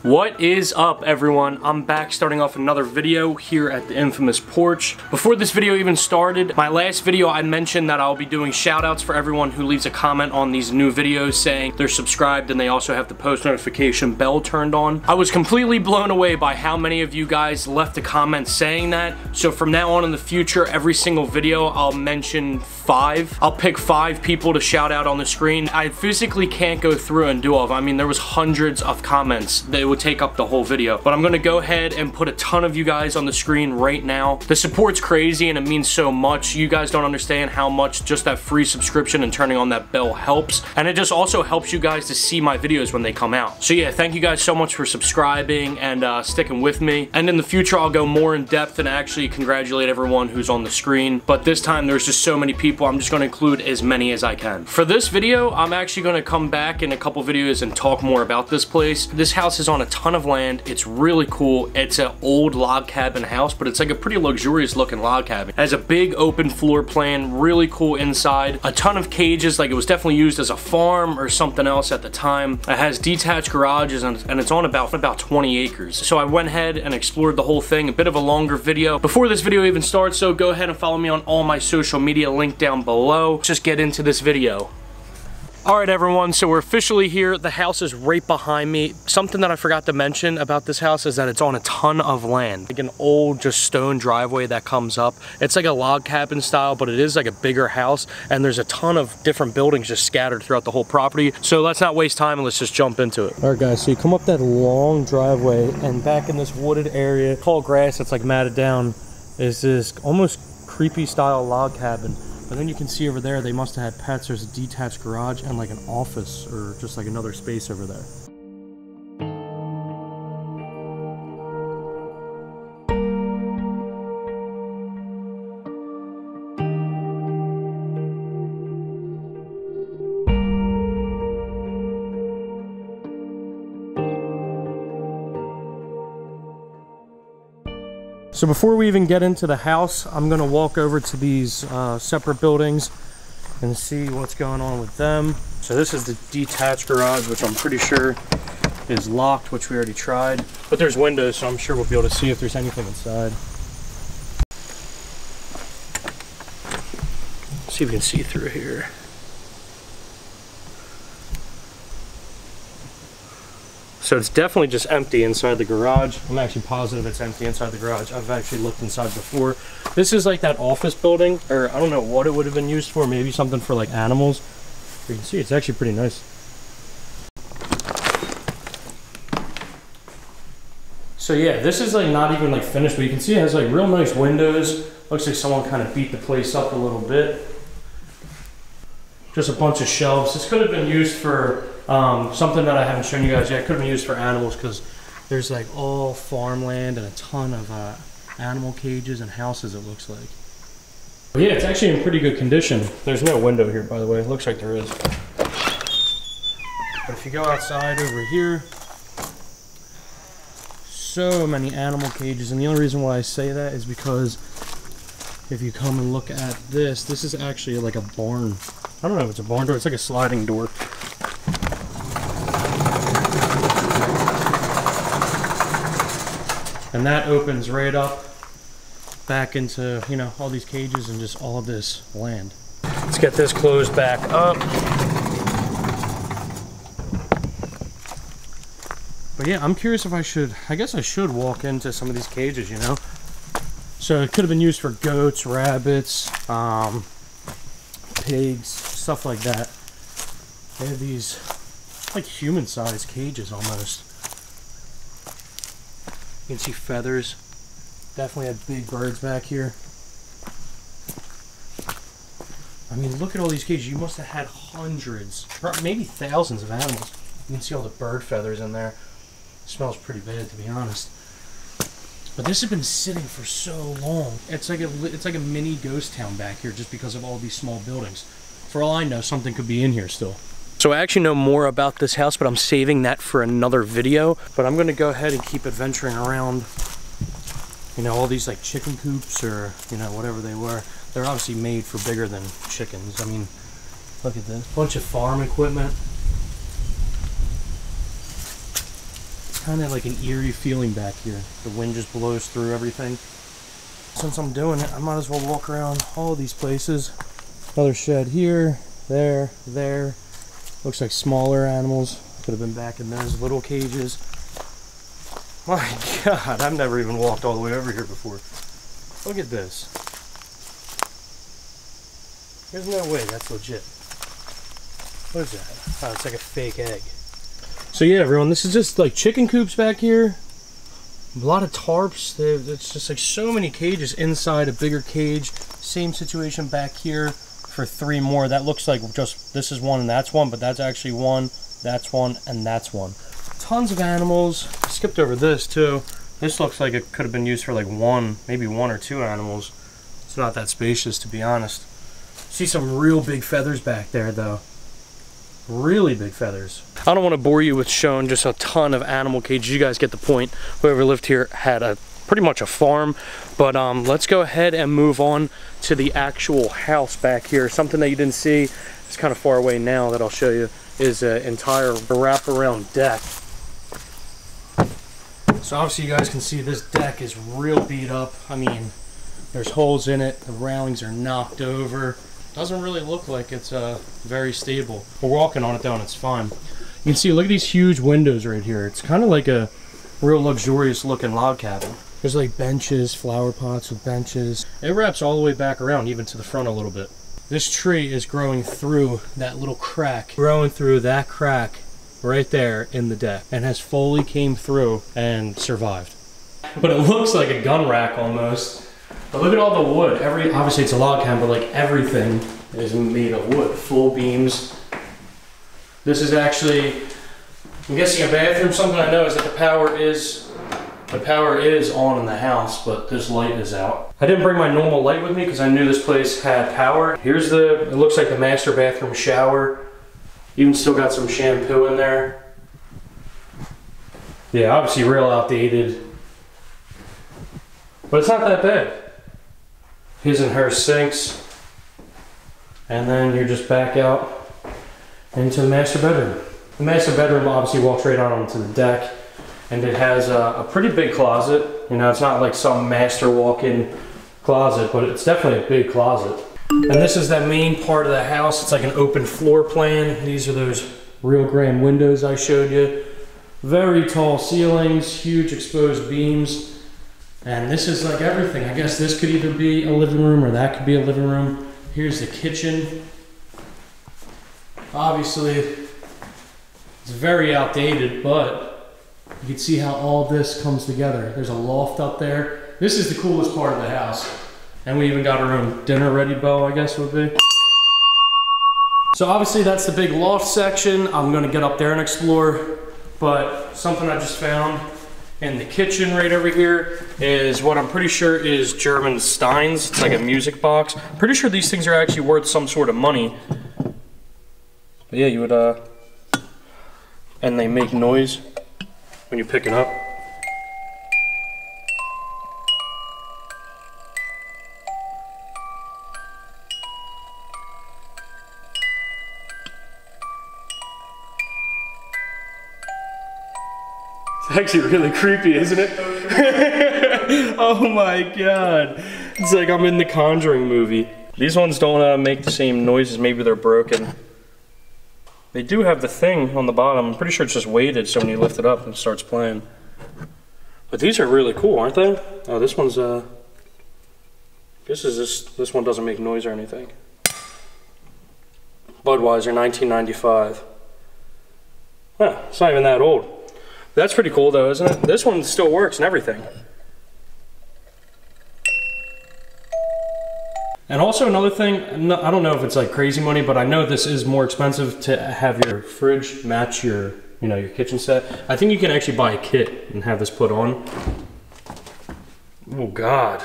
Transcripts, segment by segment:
What is up, everyone? I'm back starting off another video here at the infamous porch. Before this video even started, my last video I mentioned that I'll be doing shout outs for everyone who leaves a comment on these new videos saying they're subscribed and they also have the post notification bell turned on. I was completely blown away by how many of you guys left a comment saying that. So from now on in the future, every single video I'll mention 5. I'll pick 5 people to shout out on the screen. I physically can't go through and do all of them. I mean, there was hundreds of comments that would take up the whole video, but I'm gonna go ahead and put a ton of you guys on the screen right now. The support's crazy and it means so much. You guys don't understand how much just that free subscription and turning on that bell helps, and it just also helps you guys to see my videos when they come out. So yeah, thank you guys so much for subscribing and sticking with me, and in the future I'll go more in depth and actually congratulate everyone who's on the screen, but this time there's just so many people, I'm just gonna include as many as I can. For this video, I'm actually gonna come back in a couple videos and talk more about this place. This house is on a ton of land. It's really cool. It's an old log cabin house, but it's like a pretty luxurious looking log cabin. It has a big open floor plan, really cool inside, a ton of cages, like it was definitely used as a farm or something else at the time. It has detached garages and it's on about 20 acres. So I went ahead and explored the whole thing, a bit of a longer video. Before this video even starts, so go ahead and follow me on all my social media, link down below. Let's just get into this video. Alright everyone, so we're officially here. The house is right behind me. Something that I forgot to mention about this house is that it's on a ton of land. Like an old just stone driveway that comes up. It's like a log cabin style, but it is like a bigger house, and there's a ton of different buildings just scattered throughout the whole property. So let's not waste time and let's just jump into it. Alright guys, so you come up that long driveway, and back in this wooded area, tall grass that's like matted down, is this almost creepy style log cabin. But then you can see over there, they must have had pets. There's a detached garage and like an office or just like another space over there. So before we even get into the house, I'm gonna walk over to these separate buildings and see what's going on with them. So this is the detached garage, which I'm pretty sure is locked, which we already tried. But there's windows, so I'm sure we'll be able to see if there's anything inside. Let's see if we can see through here. So it's definitely just empty inside the garage. I'm actually positive it's empty inside the garage. I've actually looked inside before. This is like that office building, or I don't know what it would have been used for, maybe something for like animals. You can see it's actually pretty nice. So yeah, this is like not even like finished, but you can see it has like real nice windows. Looks like someone kind of beat the place up a little bit. Just a bunch of shelves. This could have been used for something that I haven't shown you guys yet. It could have been used for animals because there's like all farmland and a ton of animal cages and houses, it looks like. But yeah, it's actually in pretty good condition. There's no window here, by the way. It looks like there is. But if you go outside over here, so many animal cages. And the only reason why I say that is because if you come and look at this, this is actually like a barn. I don't know if it's a barn door. It's like a sliding door. And that opens right up back into, you know, all these cages and just all of this land. Let's get this closed back up. But yeah, I'm curious if I guess I should walk into some of these cages, you know? So it could have been used for goats, rabbits, pigs, stuff like that. They have these like human-sized cages almost. You can see feathers. Definitely had big birds back here. I mean, look at all these cages. You must have had hundreds, or maybe thousands of animals. You can see all the bird feathers in there. It smells pretty bad, to be honest. But this has been sitting for so long. It's like a mini ghost town back here just because of all these small buildings. For all I know, something could be in here still. So I actually know more about this house, but I'm saving that for another video. But I'm gonna go ahead and keep adventuring around, you know, all these like chicken coops or, you know, whatever they were. They're obviously made for bigger than chickens. I mean, look at this. Bunch of farm equipment. kind of like an eerie feeling back here. The wind just blows through everything. Since I'm doing it, I might as well walk around all these places. Another shed here, there. Looks like smaller animals. Could have been back in those little cages. My God, I've never even walked all the way over here before. Look at this. There's no way that's legit. What is that? Oh, it's like a fake egg. So yeah, everyone, this is just like chicken coops back here. A lot of tarps. It's just like so many cages inside a bigger cage. Same situation back here for 3 more. That looks like just, this is one and that's one, but that's actually one, that's one, and that's one. Tons of animals. I skipped over this too. This looks like it could have been used for like one, maybe 1 or 2 animals. It's not that spacious, to be honest. See some real big feathers back there though. Really big feathers. I don't want to bore you with showing just a ton of animal cages. You guys get the point. Whoever lived here had a pretty much a farm. But let's go ahead and move on to the actual house back here. Something that you didn't see, it's kind of far away now that I'll show you, is an entire wraparound deck. So obviously you guys can see this deck is real beat up. I mean, there's holes in it. The railings are knocked over. Doesn't really look like it's very stable. We're walking on it though and it's fine. You can see, look at these huge windows right here. It's kind of like a real luxurious looking log cabin. There's like benches, flower pots with benches. It wraps all the way back around, even to the front a little bit. This tree is growing through that little crack, growing through that crack right there in the deck, and has fully came through and survived. But it looks like a gun rack almost. But look at all the wood. Obviously it's a log cabin, but like everything is made of wood. Full beams. This is actually, I'm guessing, a bathroom. Something I know is that the power is on in the house, but this light is out. I didn't bring my normal light with me because I knew this place had power. Here's it looks like the master bathroom shower. Even still got some shampoo in there. Yeah, obviously real outdated. But it's not that bad. His and her sinks. And then you're just back out into the master bedroom. The master bedroom obviously walks right out onto the deck. And it has a pretty big closet. You know, it's not like some master walk-in closet, but it's definitely a big closet. And this is that main part of the house. It's like an open floor plan. These are those real grand windows I showed you. Very tall ceilings, huge exposed beams. And this is like everything. I guess this could either be a living room or that could be a living room. Here's the kitchen. Obviously, it's very outdated, but you can see how all this comes together. There's a loft up there. This is the coolest part of the house. And we even got our own dinner ready bow, I guess would be. So obviously that's the big loft section. I'm gonna get up there and explore. But something I just found in the kitchen right over here is what I'm pretty sure is German Steins. It's like a music box. I'm pretty sure these things are actually worth some sort of money. But yeah, you would, and they make noise when you pick it up. It's actually really creepy, isn't it? Oh my God. It's like I'm in the Conjuring movie. These ones don't make the same noises. Maybe they're broken. They do have the thing on the bottom. I'm pretty sure it's just weighted, so when you lift it up, it starts playing. But these are really cool, aren't they? Oh, this one's, this one doesn't make noise or anything. Budweiser, 1995. Huh, it's not even that old. That's pretty cool though, isn't it? This one still works and everything. And also another thing, I don't know if it's like crazy money, but I know this is more expensive to have your fridge match your, you know, your kitchen set. I think you can actually buy a kit and have this put on. Oh God.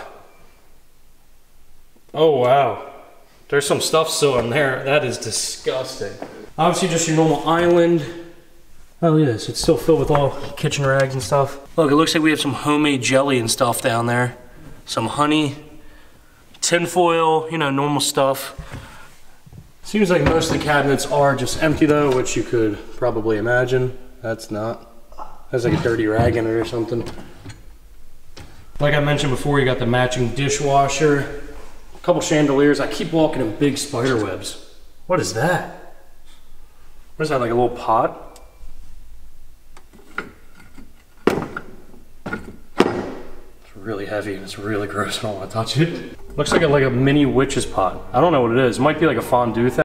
Oh wow. There's some stuff still in there. That is disgusting. Obviously just your normal island. Oh, look at this. It's still filled with all kitchen rags and stuff. Look, it looks like we have some homemade jelly and stuff down there. Some honey, tin foil, you know, normal stuff. Seems like most of the cabinets are just empty though, which you could probably imagine. That's not. Has like a dirty rag in it or something. Like I mentioned before, you got the matching dishwasher, a couple chandeliers. I keep walking in big spider webs. What is that? What is that, like a little pot? It's really heavy and it's really gross. I don't want to touch it. Looks like a mini witch's pot. I don't know what it is. It might be like a fondue thing.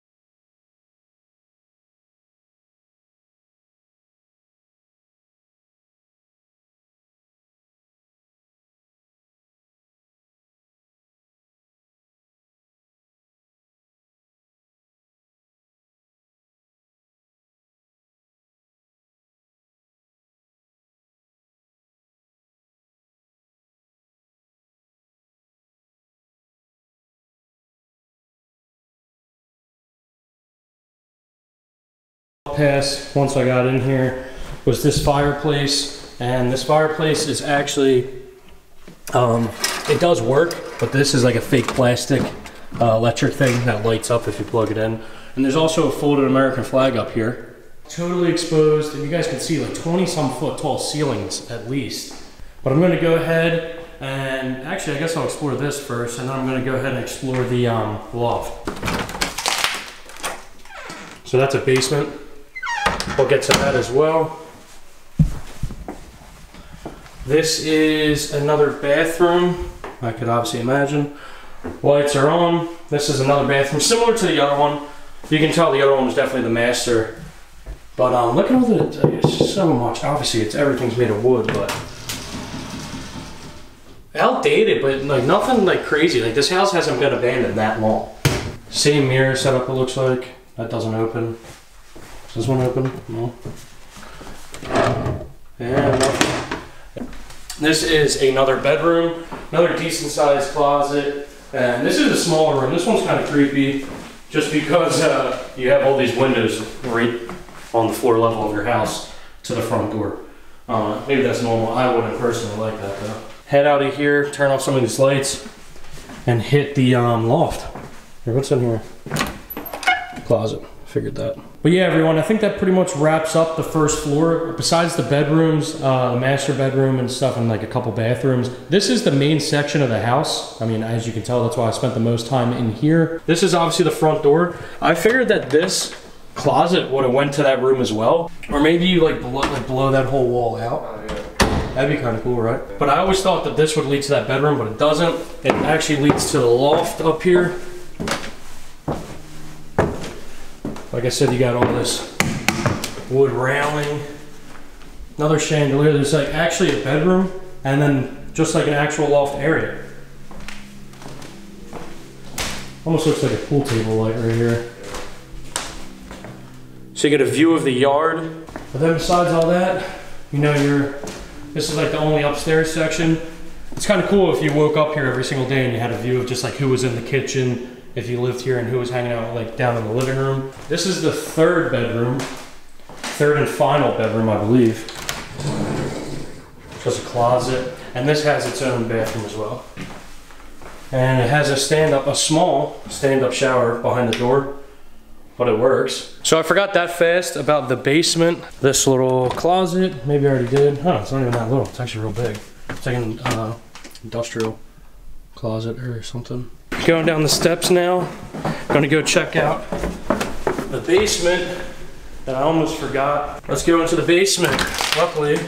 Pass once I got in here was this fireplace, and this fireplace is actually it does work, but this is like a fake plastic electric thing that lights up if you plug it in. And there's also a folded American flag up here, totally exposed, and you guys can see like 20-some foot tall ceilings at least. But I'm going to go ahead and actually I guess I'll explore this first, and then I'm going to go ahead and explore the loft. So that's a basement. We'll get to that as well. This is another bathroom. I could obviously imagine. Lights are on. This is another bathroom, similar to the other one. You can tell the other one was definitely the master. But look at all the, it's so much. Obviously, everything's made of wood, but outdated, but like nothing like crazy. Like this house hasn't been abandoned that long. Same mirror setup, it looks like. That doesn't open. Does this one open? No. Yeah, nothing. This is another bedroom, another decent sized closet. And this is a smaller room. This one's kind of creepy just because you have all these windows right on the floor level of your house to the front door. Maybe that's normal. I wouldn't personally like that though. Head out of here, turn off some of these lights, and hit the loft. Here, what's in here? Closet. Figured that. But yeah, everyone, I think that pretty much wraps up the first floor. Besides the bedrooms, the master bedroom and stuff, and like a couple bathrooms, this is the main section of the house. I mean, as you can tell, that's why I spent the most time in here. This is obviously the front door. I figured that this closet would have went to that room as well, or maybe you like blow that whole wall out. Oh, yeah. That'd be kind of cool, right? But I always thought that this would lead to that bedroom, but it doesn't. It actually leads to the loft up here. Like I said, you got all this wood railing, another chandelier. There's like actually a bedroom, and then just like an actual loft area. Almost looks like a pool table light right here. So you get a view of the yard. But then besides all that, you know, this is like the only upstairs section. It's kind of cool if you woke up here every single day and you had a view of just like who was in the kitchen, if you lived here, and who was hanging out like down in the living room. This is the third bedroom, third and final bedroom, I believe. Just a closet, and this has its own bathroom as well. And it has a small stand-up shower behind the door, but it works. So I forgot that fast about the basement. This little closet, maybe I already did. Huh, it's not even that little, it's actually real big. It's like an industrial closet or something. Going down the steps now. Gonna go check out the basement that I almost forgot. Let's go into the basement. Luckily,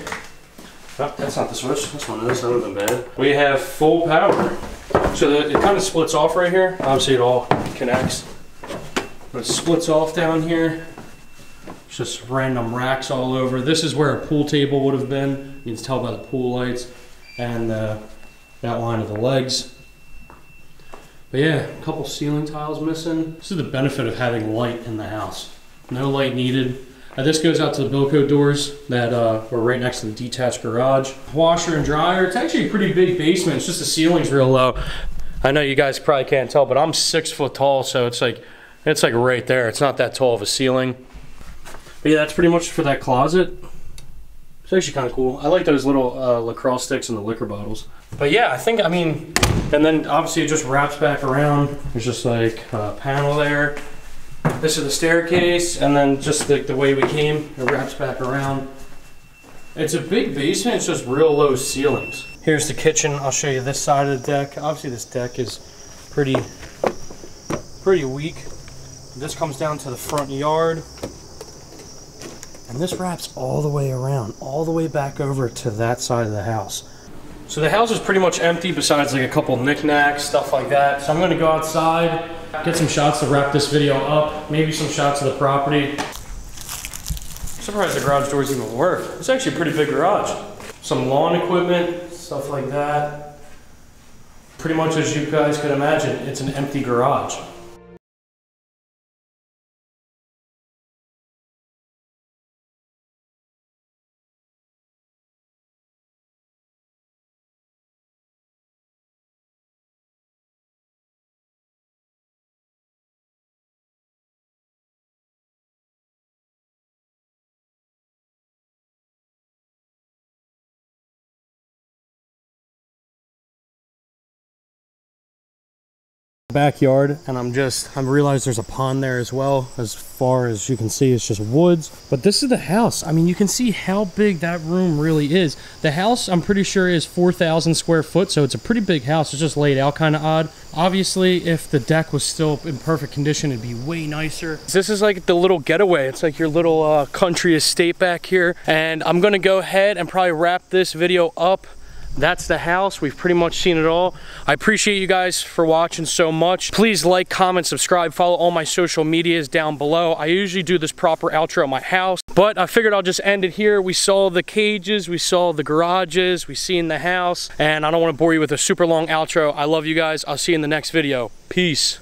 oh, that's not the switch. This one is. That would have been bad. We have full power. So it kind of splits off right here. Obviously, it all connects. But it splits off down here. It's just random racks all over. This is where a pool table would have been. You can tell by the pool lights and the outline of the legs. But yeah, a couple ceiling tiles missing. This is the benefit of having light in the house. No light needed. This goes out to the Bilco doors that were right next to the detached garage. Washer and dryer. It's actually a pretty big basement. It's just the ceiling's real low. I know you guys probably can't tell, but I'm 6 foot tall, so it's like right there. It's not that tall of a ceiling. But yeah, that's pretty much for that closet. It's actually kind of cool. I like those little lacrosse sticks and the liquor bottles. But yeah, I mean, and then obviously it just wraps back around. There's just like a panel there. This is the staircase, and then just the way we came, it wraps back around. It's a big basement, it's just real low ceilings. Here's the kitchen. I'll show you this side of the deck. Obviously this deck is pretty weak. This comes down to the front yard. And this wraps all the way around, all the way back over to that side of the house. So the house is pretty much empty besides like a couple knickknacks, stuff like that. So I'm gonna go outside, get some shots to wrap this video up, maybe some shots of the property. I'm surprised the garage doors even work. It's actually a pretty big garage. Some lawn equipment, stuff like that. Pretty much as you guys could imagine, it's an empty garage. Backyard, and I realized there's a pond there as well. As far as you can see, it's just woods, but this is the house. I mean, you can see how big that room really is. The house, I'm pretty sure, is 4,000 square foot, so it's a pretty big house. It's just laid out kind of odd. Obviously, if the deck was still in perfect condition, it'd be way nicer. This is like the little getaway. It's like your little country estate back here, and I'm gonna go ahead and probably wrap this video up. That's the house. We've pretty much seen it all. I appreciate you guys for watching so much. Please like, comment, subscribe, follow all my social medias down below. I usually do this proper outro at my house, but I figured I'll just end it here. We saw the cages, we saw the garages, we seen the house, and I don't want to bore you with a super long outro. I love you guys. I'll see you in the next video. Peace.